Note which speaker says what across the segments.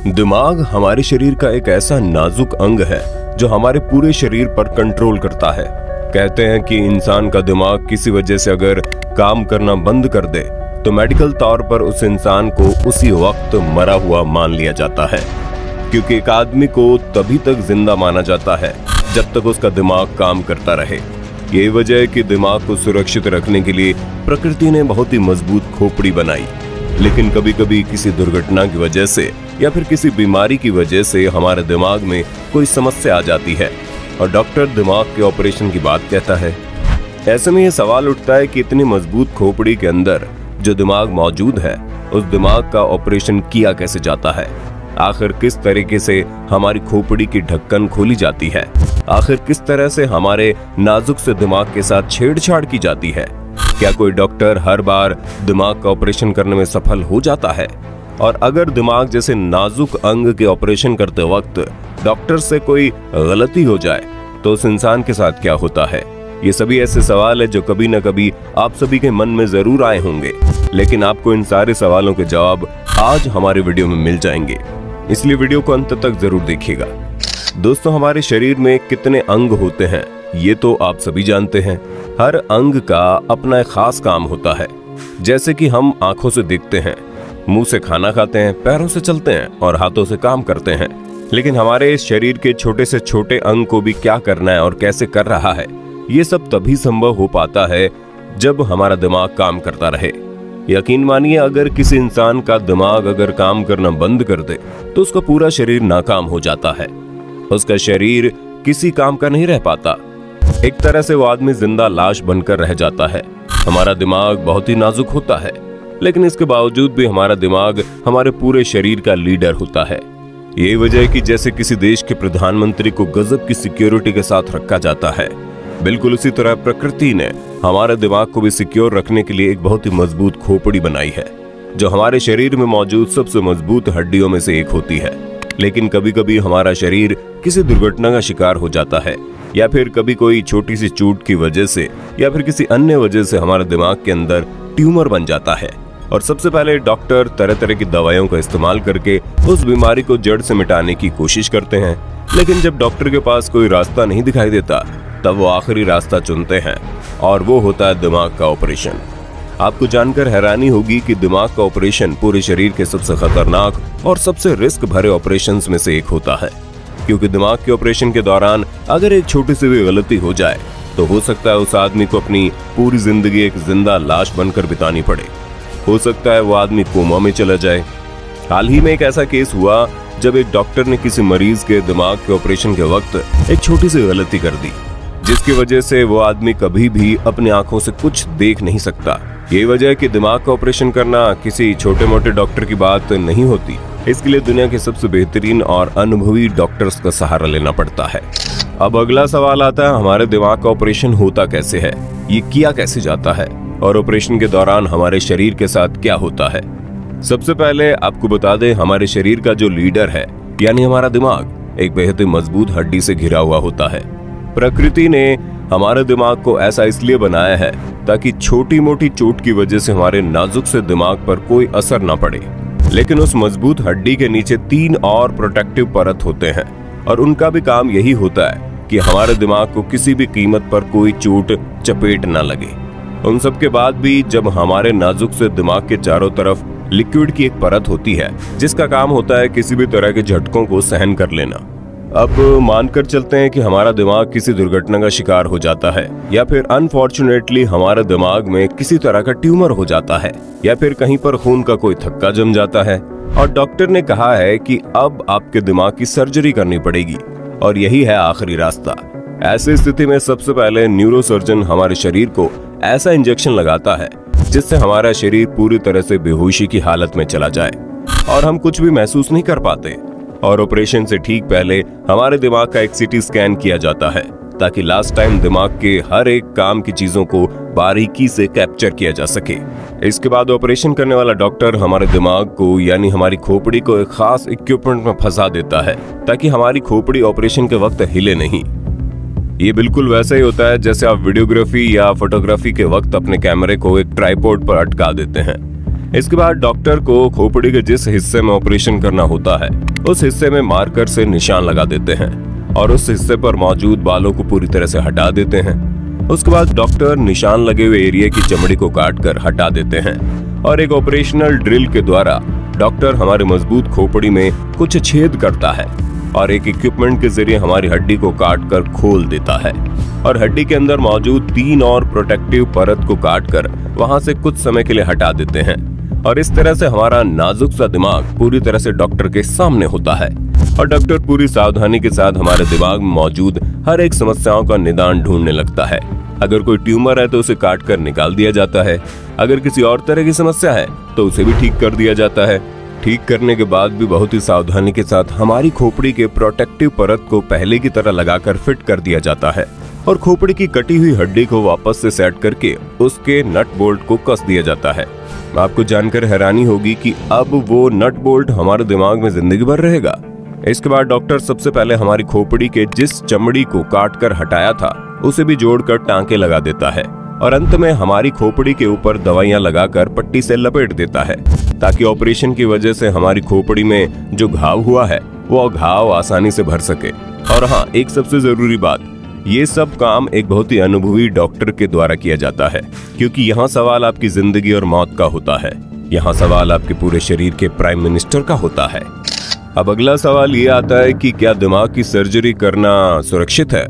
Speaker 1: दिमाग हमारे शरीर का एक ऐसा नाजुक अंग है जो हमारे पूरे शरीर पर कंट्रोल करता है। कहते हैं कि इंसान का दिमाग किसी वजह से अगर काम करना बंद कर दे तो मेडिकल तौर पर उस इंसान को उसी वक्त मरा हुआ मान लिया जाता है, क्योंकि एक आदमी को तभी तक जिंदा माना जाता है जब तक उसका दिमाग काम करता रहे। यही वजह है कि दिमाग को सुरक्षित रखने के लिए प्रकृति ने बहुत ही मजबूत खोपड़ी बनाई। लेकिन कभी कभी किसी दुर्घटना की वजह से या फिर किसी बीमारी की वजह से हमारे दिमाग में कोई समस्या आ जाती है और डॉक्टर दिमाग के ऑपरेशन की बात कहता है। ऐसे में यह सवाल उठता है कि इतनी मजबूत खोपड़ी के अंदर जो दिमाग मौजूद है, उस दिमाग का ऑपरेशन किया कैसे जाता है? आखिर किस तरीके से हमारी खोपड़ी की ढक्कन खोली जाती है? आखिर किस तरह से हमारे नाजुक से दिमाग के साथ छेड़छाड़ की जाती है? क्या कोई डॉक्टर हर बार दिमाग का ऑपरेशन करने में सफल हो जाता है? और अगर दिमाग जैसे नाजुक अंग के ऑपरेशन करते वक्त डॉक्टर से कोई गलती हो जाए तो उस इंसान के साथ क्या होता है? ये सभी ऐसे सवाल है जो कभी न कभी आप सभी के मन में जरूर आए होंगे, लेकिन आपको इन सारे सवालों के जवाब आज हमारे वीडियो में मिल जाएंगे, इसलिए वीडियो को अंत तक जरूर देखिएगा। दोस्तों, हमारे शरीर में कितने अंग होते हैं ये तो आप सभी जानते हैं। हर अंग का अपना एक खास काम होता है। जैसे कि हम आंखों से देखते हैं, मुंह से खाना खाते हैं, पैरों से चलते हैं और हाथों से काम करते हैं, लेकिन हमारे इस शरीर के छोटे से छोटे अंग को भी क्या करना है और कैसे कर रहा है, ये सब तभी संभव हो पाता है जब हमारा दिमाग काम करता रहे। यकीन मानिए, अगर किसी इंसान का दिमाग अगर काम करना बंद कर दे तो उसका पूरा शरीर नाकाम हो जाता है। उसका शरीर किसी काम का नहीं रह पाता। एक तरह से वो आदमी जिंदा लाश बनकर रह जाता है। हमारा दिमाग बहुत ही नाजुक होता है, लेकिन इसके बावजूद भी हमारा दिमाग हमारे पूरे शरीर का लीडर होता है। यही वजह है कि जैसे किसी देश के प्रधानमंत्री को गजब की सिक्योरिटी के साथ रखा जाता है, बिल्कुल उसी तरह प्रकृति ने हमारे दिमाग को भी सिक्योर रखने के लिए एक बहुत ही मजबूत खोपड़ी बनाई है, जो हमारे शरीर में मौजूद सबसे मजबूत हड्डियों में से एक होती है। लेकिन कभी कभी हमारा शरीर किसी दुर्घटना का शिकार हो जाता है, या फिर कभी कोई छोटी सी चोट की वजह से या फिर किसी अन्य वजह से हमारे दिमाग के अंदर ट्यूमर बन जाता है। और सबसे पहले डॉक्टर तरह तरह की दवाइयों का इस्तेमाल करके उस बीमारी को जड़ से मिटाने की कोशिश करते हैं, लेकिन जब डॉक्टर के पास कोई रास्ता नहीं दिखाई देता तब वो आखिरी रास्ता चुनते हैं और वो होता है दिमाग का ऑपरेशन। आपको जानकर हैरानी होगी कि दिमाग का ऑपरेशन पूरे शरीर के सबसे खतरनाक और सबसे रिस्क भरे ऑपरेशंस में से एक होता है, क्योंकि दिमाग के ऑपरेशन के दौरान अगर एक छोटी सी भी गलती हो जाए तो हो सकता है उस आदमी को अपनी पूरी जिंदगी एक जिंदा लाश बनकर बितानी पड़े। हो सकता है वो आदमी कोमा में चला जाए। हाल ही में एक ऐसा केस हुआ जब एक डॉक्टर ने किसी मरीज के दिमाग के ऑपरेशन के वक्त एक छोटी सी गलती कर दी, जिसकी वजह से वो आदमी कभी भी अपनी आंखों से कुछ देख नहीं सकता। यही वजह है कि दिमाग का ऑपरेशन करना किसी छोटे मोटे डॉक्टर की बात नहीं होती। इसके लिए दुनिया के सबसे बेहतरीन और अनुभवी डॉक्टर्स का सहारा लेना पड़ता है। अब अगला सवाल आता है, हमारे दिमाग का ऑपरेशन होता कैसे है, ये किया कैसे जाता है और ऑपरेशन के दौरान हमारे शरीर के साथ क्या होता है? सबसे पहले आपको बता दें, हमारे शरीर का जो लीडर है यानी हमारा दिमाग एक बेहद ही मजबूत हड्डी से घिरा हुआ होता है। प्रकृति ने हमारे दिमाग को ऐसा इसलिए बनाया है ताकि छोटी मोटी चोट की वजह से हमारे नाजुक से दिमाग पर कोई असर न पड़े। लेकिन उस मजबूत हड्डी के नीचे 3 और प्रोटेक्टिव परत होते हैं और उनका भी काम यही होता है कि हमारे दिमाग को किसी भी कीमत पर कोई चोट चपेट ना लगे। उन सब के बाद भी जब हमारे नाजुक से दिमाग के चारों तरफ लिक्विड की एक परत होती है जिसका काम होता है किसी भी तरह के झटकों को सहन कर लेना। अब मानकर चलते हैं कि हमारा दिमाग किसी दुर्घटना का शिकार हो जाता है, या फिर अनफॉर्चुनेटली हमारे दिमाग में किसी तरह का ट्यूमर हो जाता है, या फिर कहीं पर खून का कोई थक्का जम जाता है और डॉक्टर ने कहा है कि अब आपके दिमाग की सर्जरी करनी पड़ेगी और यही है आखिरी रास्ता। ऐसी स्थिति में सबसे पहले न्यूरोसर्जन हमारे शरीर को ऐसा इंजेक्शन लगाता है जिससे हमारा शरीर पूरी तरह से बेहोशी की हालत में चला जाए और हम कुछ भी महसूस नहीं कर पाते। और ऑपरेशन से ठीक पहले हमारे दिमाग का एक सीटी स्कैन किया जाता है ताकि लास्ट टाइम दिमाग के हर एक काम की चीजों को बारीकी से कैप्चर किया जा सके। इसके बाद ऑपरेशन करने वाला डॉक्टर हमारे दिमाग को यानी हमारी खोपड़ी को एक खास इक्विपमेंट में फंसा देता है ताकि हमारी खोपड़ी ऑपरेशन के वक्त हिले नहीं। ये बिल्कुल वैसा ही होता है जैसे आप वीडियोग्राफी या फोटोग्राफी के वक्त अपने कैमरे को एक ट्राइपॉड पर अटका देते हैं। इसके बाद डॉक्टर को खोपड़ी के जिस हिस्से में ऑपरेशन करना होता है उस हिस्से में मार्कर से निशान लगा देते हैं और उस हिस्से पर मौजूद बालों को पूरी तरह से हटा देते हैं। उसके बाद डॉक्टर निशान लगे हुए एरिया की चमड़ी को काटकर हटा देते हैं और एक ऑपरेशनल ड्रिल के द्वारा डॉक्टर हमारे मजबूत खोपड़ी में कुछ छेद करता है और एक इक्विपमेंट के जरिए हमारी हड्डी को काटकर खोल देता है और हड्डी के अंदर मौजूद 3 और प्रोटेक्टिव परत को काटकर वहां से कुछ समय के लिए हटा देते हैं और इस तरह से हमारा नाजुक सा दिमाग पूरी तरह से डॉक्टर के सामने होता है और डॉक्टर पूरी सावधानी के साथ हमारे दिमाग में मौजूद हर एक समस्याओं का निदान ढूंढने लगता है। अगर कोई ट्यूमर है तो उसे काट कर निकाल दिया जाता है, अगर किसी और तरह की समस्या है तो उसे भी ठीक कर दिया जाता है। ठीक करने के बाद भी बहुत ही सावधानी के साथ हमारी खोपड़ी के प्रोटेक्टिव परत को पहले की तरह लगाकर फिट कर दिया जाता है और खोपड़ी की कटी हुई हड्डी को वापस से सेट करके उसके नट बोल्ट को कस दिया जाता है। आपको जानकर हैरानी होगी कि अब वो नट बोल्ट हमारे दिमाग में जिंदगी भर रहेगा। इसके बाद डॉक्टर सबसे पहले हमारी खोपड़ी के जिस चमड़ी को काट कर हटाया था उसे भी जोड़कर टांके लगा देता है और अंत में हमारी खोपड़ी के ऊपर दवाइयां लगाकर पट्टी से लपेट देता है ताकि ऑपरेशन की वजह से हमारी खोपड़ी में जो घाव हुआ है वो घाव आसानी से भर सके। और हाँ, एक सबसे जरूरी बात, ये सब काम एक बहुत ही अनुभवी डॉक्टर के द्वारा किया जाता है क्योंकि यहाँ सवाल आपकी जिंदगी और मौत का होता है। यहाँ सवाल आपके पूरे शरीर के प्राइम मिनिस्टर का होता है। अब अगला सवाल ये आता है कि क्या दिमाग की सर्जरी करना सुरक्षित है?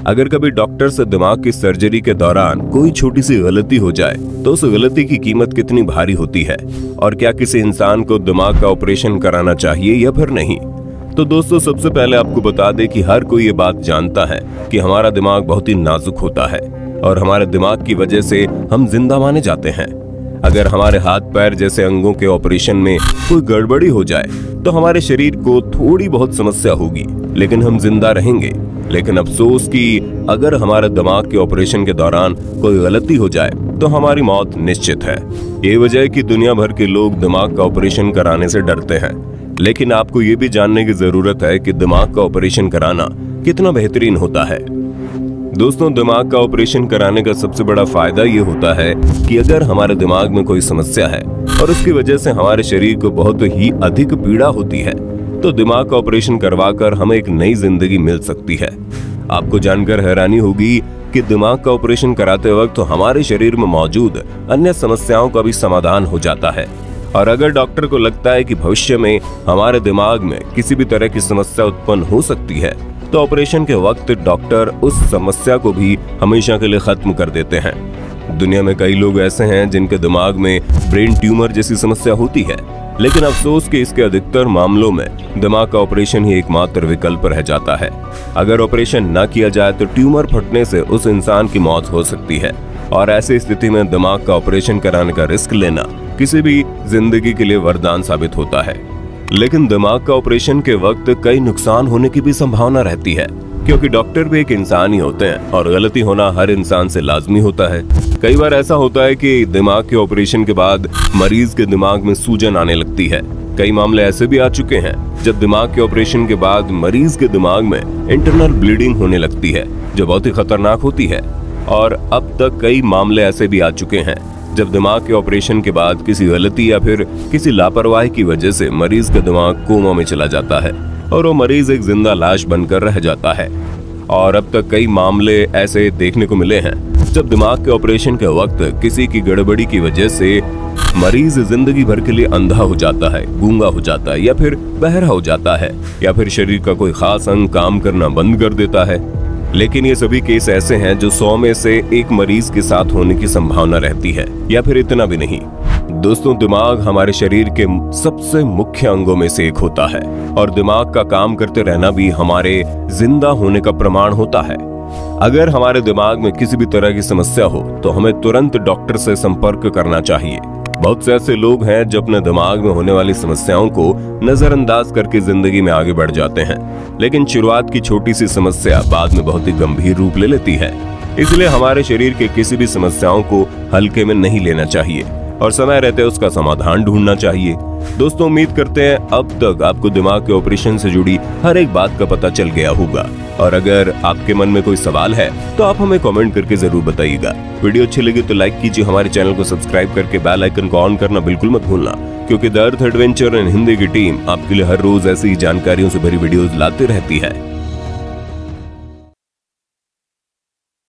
Speaker 1: अगर कभी डॉक्टर से दिमाग की सर्जरी के दौरान कोई छोटी सी गलती हो जाए तो उस गलती की कीमत कितनी भारी होती है और क्या किसी इंसान को दिमाग का ऑपरेशन कराना चाहिए या फिर नहीं? तो दोस्तों, सबसे पहले आपको बता दें कि हर कोई ये बात जानता है कि हमारा दिमाग बहुत ही नाजुक होता है और हमारे दिमाग की वजह से हम जिंदा माने जाते हैं। अगर हमारे हाथ पैर जैसे अंगों के ऑपरेशन में कोई गड़बड़ी हो जाए तो हमारे शरीर को थोड़ी बहुत समस्या होगी लेकिन हम जिंदा रहेंगे। लेकिन अफसोस कि अगर हमारे दिमाग के ऑपरेशन के दौरान कोई गलती हो जाए तो हमारी मौत निश्चित है। ये वजह है कि दुनिया भर के लोग दिमाग का ऑपरेशन कराने से डरते हैं। लेकिन आपको ये भी जानने की जरूरत है कि दिमाग का ऑपरेशन कराना कितना बेहतरीन होता है। दोस्तों, दिमाग का ऑपरेशन कराने का सबसे बड़ा फायदा ये होता है कि अगर हमारे दिमाग में कोई समस्या है और उसकी वजह से हमारे शरीर को बहुत ही अधिक पीड़ा होती है तो दिमाग का ऑपरेशन करवाकर हमें एक नई जिंदगी मिल सकती है। आपको जानकर हैरानी होगी कि दिमाग का ऑपरेशन कराते वक्त तो हमारे शरीर में मौजूद अन्य समस्याओं का भी समाधान हो जाता है और अगर डॉक्टर को लगता है कि भविष्य में हमारे दिमाग में किसी भी तरह की समस्या उत्पन्न हो सकती है तो ऑपरेशन के वक्त डॉक्टर उस समस्या को भी हमेशा के लिए खत्म कर देते हैं। दुनिया में कई लोग ऐसे हैं जिनके दिमाग में ब्रेन ट्यूमर जैसी समस्या होती है, लेकिन अफसोस कि इसके अधिकतर मामलों में दिमाग का ऑपरेशन ही एकमात्र विकल्प रह जाता है। अगर ऑपरेशन न किया जाए तो ट्यूमर फटने से उस इंसान की मौत हो सकती है और ऐसी स्थिति में दिमाग का ऑपरेशन कराने का रिस्क लेना किसी भी जिंदगी के लिए वरदान साबित होता है। लेकिन दिमाग का ऑपरेशन के वक्त कई नुकसान होने की भी संभावना रहती है क्योंकि डॉक्टर भी एक इंसान ही होते हैं और गलती होना हर इंसान से लाजमी होता है। कई बार ऐसा होता है कि दिमाग के ऑपरेशन के बाद मरीज के दिमाग में सूजन आने लगती है। कई मामले ऐसे भी आ चुके हैं जब दिमाग के ऑपरेशन के बाद मरीज के दिमाग में इंटरनल ब्लीडिंग होने लगती है जो बहुत ही खतरनाक होती है। और अब तक कई मामले ऐसे भी आ चुके हैं जब दिमाग के ऑपरेशन के बाद किसी गलती या फिर किसी लापरवाही की वजह से मरीज का दिमाग कोमा में चला जाता है और वो मरीज एक जिंदा लाश बनकर रह जाता है। और अब तक कई मामले ऐसे देखने को मिले हैं जब दिमाग के ऑपरेशन के वक्त किसी की गड़बड़ी की वजह से मरीज जिंदगी भर के लिए अंधा हो जाता है, गूंगा हो जाता है या फिर बहरा हो जाता है या फिर शरीर का कोई खास अंग काम करना बंद कर देता है। लेकिन ये सभी केस ऐसे हैं जो 100 में से एक मरीज के साथ होने की संभावना रहती है या फिर इतना भी नहीं। दोस्तों, दिमाग हमारे शरीर के सबसे मुख्य अंगों में से एक होता है और दिमाग का काम करते रहना भी हमारे जिंदा होने का प्रमाण होता है। अगर हमारे दिमाग में किसी भी तरह की समस्या हो तो हमें तुरंत डॉक्टर से संपर्क करना चाहिए। बहुत से ऐसे लोग हैं जो अपने दिमाग में होने वाली समस्याओं को नजरअंदाज करके जिंदगी में आगे बढ़ जाते हैं, लेकिन शुरुआत की छोटी सी समस्या बाद में बहुत ही गंभीर रूप ले लेती है। इसलिए हमारे शरीर के किसी भी समस्याओं को हल्के में नहीं लेना चाहिए और समय रहते उसका समाधान ढूंढना चाहिए। दोस्तों, उम्मीद करते हैं अब तक आपको दिमाग के ऑपरेशन से जुड़ी हर एक बात का पता चल गया होगा। और अगर आपके मन में कोई सवाल है तो आप हमें कमेंट करके जरूर बताइएगा। वीडियो अच्छी लगी तो लाइक कीजिए, हमारे चैनल को सब्सक्राइब करके बेल आइकन को ऑन करना बिल्कुल मत भूलना, क्योंकि the earth adventure in Hindi की टीम आपके लिए हर रोज ऐसी ही जानकारियों से भरी वीडियोस लाते रहती है।